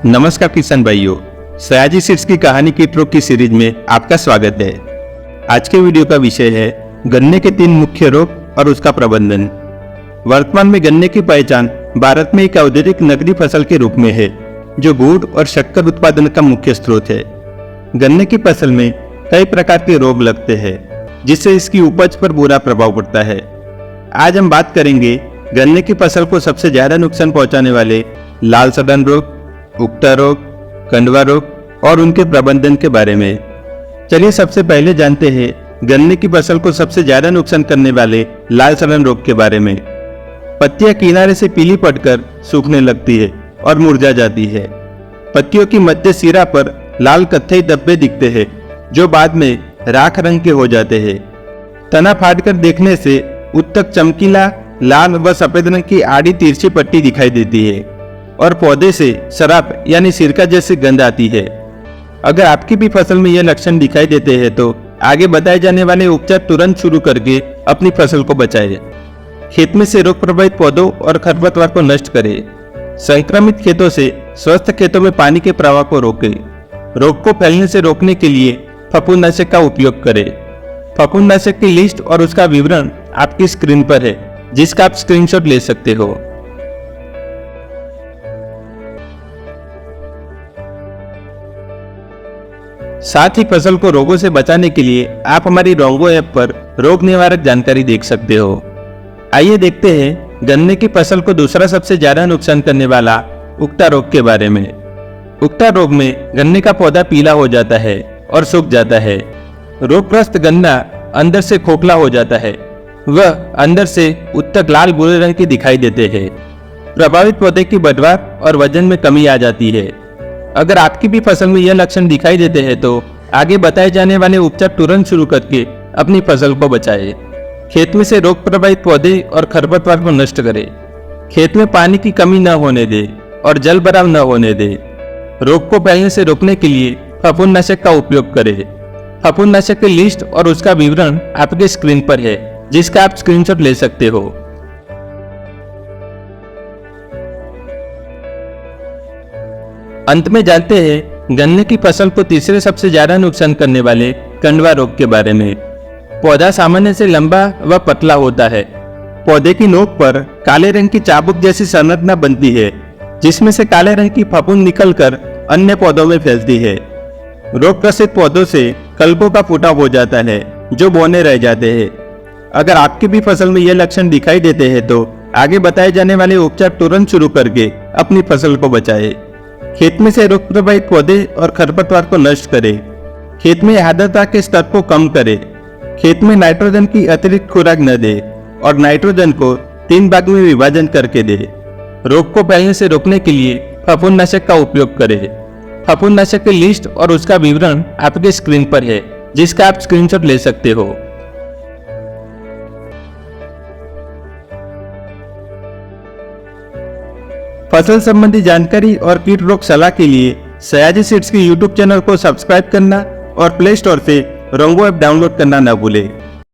नमस्कार किसान भाइयों, सयाजी सीड्स की कहानी की ट्रो की सीरीज में आपका स्वागत है। आज के वीडियो का विषय है गन्ने के 3 मुख्य रोग और उसका प्रबंधन। वर्तमान में गन्ने की पहचान भारत में एक औद्योगिक नकदी फसल के रूप में है, जो गुड़ और शक्कर उत्पादन का मुख्य स्रोत है। गन्ने की फसल में कई प्रकार के रोग लगते हैं, जिससे इसकी उपज पर बुरा प्रभाव पड़ता है। आज हम बात करेंगे गन्ने की फसल को सबसे ज्यादा नुकसान पहुंचाने वाले लाल सड़न रोग, उकटा रोग, कंडवा रोग और उनके प्रबंधन के बारे में। चलिए सबसे पहले जानते हैं गन्ने की फसल को सबसे ज्यादा नुकसान करने वाले लाल सड़न रोग के बारे में। पत्तियां किनारे से पीली पड़कर सूखने लगती है और मुरझा जाती है। पत्तियों की मध्य सिरा पर लाल कत्थई धब्बे दिखते हैं, जो बाद में राख रंग के हो जाते हैं। तना फाड़कर देखने से उत्तक चमकीला लाल व सफेद रंग की आड़ी तिरछी पट्टी दिखाई देती है और पौधे से शराब यानी सिरका जैसी गंध आती है। अगर आपकी भी फसल में यह लक्षण दिखाई देते हैं तो आगे बताए जाने वाले उपचार तुरंत शुरू करके अपनी फसल को बचाएं। खेत में से रोग प्रभावित पौधों और खरपतवार को नष्ट करें। संक्रमित खेतों से स्वस्थ खेतों में पानी के प्रवाह को रोकें। रोग को फैलने से रोकने के लिए फफूंदनाशक का उपयोग करें। फफूंदनाशक की लिस्ट और उसका विवरण आपकी स्क्रीन पर है, जिसका आप स्क्रीनशॉट ले सकते हो। साथ ही फसल को रोगों से बचाने के लिए आप हमारी रोंगो ऐप पर रोग निवारक जानकारी देख सकते हो। आइए देखते हैं गन्ने की फसल को दूसरा सबसे ज्यादा नुकसान करने वाला उकटा रोग के बारे में। उकटा रोग में गन्ने का पौधा पीला हो जाता है और सूख जाता है। रोगग्रस्त गन्ना अंदर से खोखला हो जाता है, वह अंदर से उत्तक लाल भूरे रंग की दिखाई देते हैं। प्रभावित पौधे की बढ़वार और वजन में कमी आ जाती है। अगर आपकी भी फसल में यह लक्षण दिखाई देते हैं तो आगे बताए जाने वाले उपचार तुरंत शुरू करके अपनी फसल को बचाएं। खेत में से रोग प्रभावित पौधे और खरपतवार को नष्ट करें। खेत में पानी की कमी न होने दें और जल भराव न होने दें। रोग को फैलने से रोकने के लिए फफूंदनाशक का उपयोग करें। फफूंदनाशक की लिस्ट और उसका विवरण आपके स्क्रीन पर है, जिसका आप स्क्रीनशॉट ले सकते हो। अंत में जानते हैं गन्ने की फसल को तीसरे सबसे ज्यादा नुकसान करने वाले कंडवा रोग के बारे में। पौधा सामान्य से लंबा व पतला होता है। पौधे की नोक पर काले रंग की चाबुक जैसी संरचना बनती है, जिसमें से काले रंग की फफूंद निकलकर अन्य पौधों में फैलती है। रोग ग्रसित पौधों से कल्पों का फुटाव हो जाता है, जो बौने रह जाते हैं। अगर आपकी भी फसल में यह लक्षण दिखाई देते हैं तो आगे बताए जाने वाले उपचार तुरंत शुरू करके अपनी फसल को बचाएं। खेत में से रोग प्रभावित पौधे और खरपतवार को नष्ट करें। खेत में आर्द्रता के स्तर को कम करें। खेत में नाइट्रोजन की अतिरिक्त खुराक न दें और नाइट्रोजन को 3 भाग में विभाजन करके दें। रोग को फैलने से रोकने के लिए फफूंदनाशक का उपयोग करें। फफूंदनाशक की लिस्ट और उसका विवरण आपके स्क्रीन पर है, जिसका आप स्क्रीनशॉट ले सकते हो। फसल संबंधी जानकारी और कीट रोग सलाह के लिए सयाजी सीड्स के YouTube चैनल को सब्सक्राइब करना और प्ले स्टोर से रोंगो ऐप डाउनलोड करना न भूलें।